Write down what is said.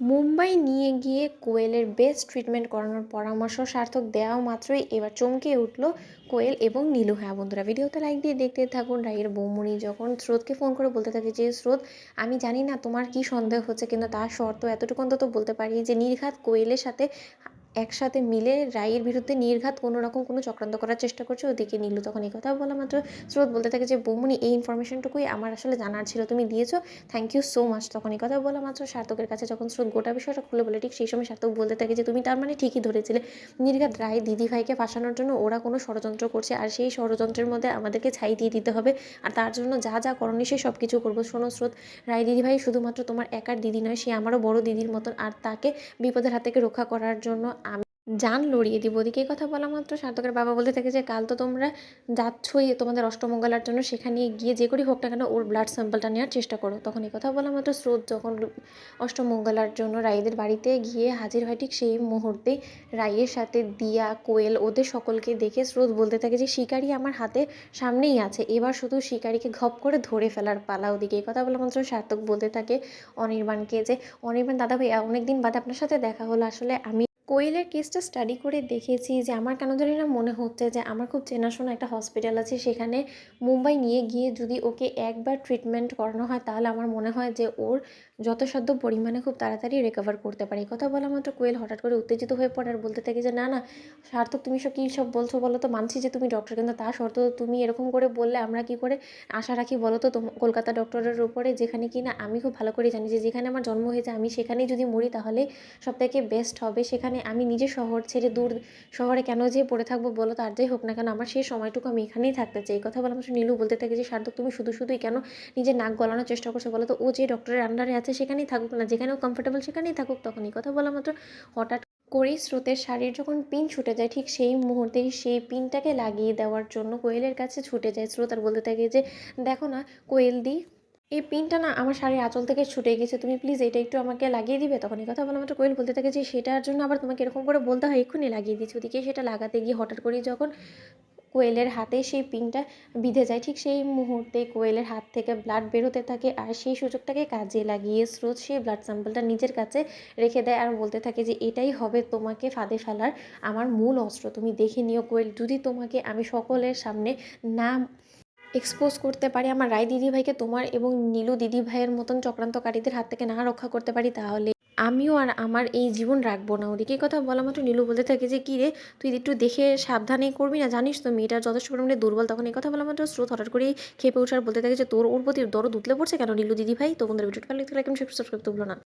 মুম্বাই নিয়ে গিয়ে কোয়েলের বেস্ট ট্রিটমেন্ট করানোর পরামর্শ সার্থক দেওয়া মাত্রই এবার চমকে উঠল কোয়েল এবং নীলু। হ্যাঁ বন্ধুরা, ভিডিওতে লাইক দিয়ে দেখতে থাকুন। রায়ের বৌমণি যখন স্রোতকে ফোন করে বলতে থাকে যে স্রোত, আমি জানি না তোমার কি সন্দেহ হচ্ছে, কিন্তু তার শর্ত এতটুকু অন্তত বলতে পারি যে নির্ঘাত কোয়েলের সাথে একসাথে মিলে রায়ের বিরুদ্ধে নির্ঘাত কোনো রকম কোনো চক্রান্ত করার চেষ্টা করছে। ওদিকে নীলু তখন এই কথা বলা মাত্র স্রোত বলতে থাকে যে বৌমণি, এই ইনফরমেশনটুকুই আমার আসলে জানার ছিল, তুমি দিয়েছো, থ্যাংক ইউ সো মাচ। তখন এই কথা বলা মাত্র সার্থকের কাছে যখন স্রোত গোটা বিষয়টা খুলে বলে, ঠিক সেই সময় সার্থক বলতে থাকে যে তুমি তার মানে ঠিকই ধরেছিলে, নির্ঘাত রায় দিদিভাইকে ফাঁসানোর জন্য ওরা কোনো ষড়যন্ত্র করছে, আর সেই ষড়যন্ত্রের মধ্যে আমাদেরকে ছাই দিয়ে দিতে হবে, আর তার জন্য যা যা করণীয় সে সব কিছু করবো। শোনো স্রোত, রায় দিদিভাই শুধুমাত্র তোমার একার দিদি নয়, সে আমারও বড় দিদির মতন, আর তাকে বিপদের হাত থেকে রক্ষা করার জন্য আমি জান লড়িয়ে দিব। ওদিকে এই কথা বলা মাত্র সার্থকের বাবা বলতে থাকে যে কাল তো তোমরা যাচ্ছই তোমাদের অষ্টমঙ্গলার জন্য, সেখানে গিয়ে যে করেই হোক না কেন ওর ব্লাড স্যাম্পলটা নেওয়ার চেষ্টা করো। তখন এই কথা বলা মাত্র স্রোত যখন অষ্টমঙ্গলার জন্য রাইদের বাড়িতে গিয়ে হাজির হয়, ঠিক সেই মুহূর্তেই রাইয়ের সাথে দিয়া, কোয়েল ওদের সকলকে দেখে স্রোত বলতে থাকে যে শিকারি আমার হাতে সামনেই আছে, এবার শুধু শিকারিকে ঘপ করে ধরে ফেলার পালা। ওদিকে এই কথা বলা মাত্র সার্থক বলতে থাকে অনির্বাণকে যে অনির্বাণ দাদা ভাই, অনেকদিন বাদে আপনার সাথে দেখা হলো। আসলে আমি কোয়েলের কেসটা স্টাডি করে দেখেছি যে আমার কেন জানি না মনে হচ্ছে যে আমার খুব চেনাশোনা একটা হসপিটাল আছে, সেখানে মুম্বাই নিয়ে গিয়ে যদি ওকে একবার ট্রিটমেন্ট করানো হয় তাহলে আমার মনে হয় যে ওর যথাসাধ্য পরিমাণে খুব তাড়াতাড়ি রিকভার করতে পারে। কথা বলা মাত্র কোয়েল হঠাৎ করে উত্তেজিত হয়ে পড়ে আর বলতে থাকে যে না না সার্থক, তুমি সব কী সব বলছো বলো তো, মানছি যে তুমি ডক্টর, কিন্তু তা সত্ত্বেও তুমি এরকম করে বললে আমরা কি করে আশা রাখি বলো তো কলকাতা ডক্টরের উপরে, যেখানে কি না আমি খুব ভালো করে জানি যে যেখানে আমার জন্ম হয়েছে আমি সেখানেই যদি মরি তাহলে সবথেকে বেস্ট হবে। সেখানে আমি নিজে শহর ছেড়ে দূর শহরে কেন যেয়ে পড়ে থাকবো বলো, তার যাই হোক না কেন আমার সেই সময়টুকু আমি এখানেই থাকতে চাই। কথা বলা মাত্র নীলু বলতে থাকে যে সার্থক, তুমি শুধুই কেন নিজের নাক গলানোর চেষ্টা করছো বলো তো, ও যে ডক্টরের আন্ডারে আছে সেখানেই থাকুক না, যেখানেও কমফোর্টেবল সেখানেই থাকুক। তখন এই কথা বলা মাত্র হঠাৎ করেই স্রোতের শাড়ির যখন পিন ছুটে যায়, ঠিক সেই মুহূর্তেই সেই পিনটাকে লাগিয়ে দেওয়ার জন্য কোয়েলের কাছে ছুটে যায় স্রোত আর বলতে থাকে যে দেখো না কোয়েল দি, এই পিনটা না আমার শাড়ির আঁচল থেকে ছুটে গেছে, তুমি প্লিজ এটা একটু আমাকে লাগিয়ে দিবে। তখন এই কথা বলা মাত্র কোয়েল বলতে থাকে যে সেটার জন্য আবার তোমাকে এরকম করে বলতে হয়, এক্ষুনি লাগিয়ে দিচ্ছি। ওদিকে সেটা লাগাতে গিয়ে হঠাৎ করেই যখন কোয়েলের হাতে সেই পিনটা বিঁধে যায়, ঠিক সেই মুহূর্তে কোয়েলের হাত থেকে ব্লাড বেরোতে থাকে, আর সেই সুযোগটাকে কাজে লাগিয়ে স্রোত সেই ব্লাড স্যাম্পলটা নিজের কাছে রেখে দেয় আর বলতে থাকে যে এটাই হবে তোমাকে ফাঁদে ফেলার আমার মূল অস্ত্র, তুমি দেখে নিও কোয়েল, যদি তোমাকে আমি সকলের সামনে না এক্সপোজ করতে পারি, আমার রায় দিদিভাইকে তোমার এবং নীলু দিদিভাইয়ের মতন চক্রান্তকারীদের হাত থেকে না রক্ষা করতে পারি, তাহলে আমিও আর আমার এই জীবন রাখবো না। ওদিকে কথা বলা মাত্র নীলু বলতে থাকে যে কী রে, তুই একটু দেখে সাবধানে করবি না, জানিস তো মেয়েটার যথেষ্ট পরিমাণে দুর্বল। তখন এই কথা বলা মাত্র স্রোত হঠাৎ করেই খেপে ওঠার বলতে থাকে যে তোর ওর প্রতি দরদ উতলে পড়ছে কেন নীলু দিদিভাই। তো বন্ধুরা, ভিডিওটা ভালো লাগলে সাবস্ক্রাইব করতে ভুলো না।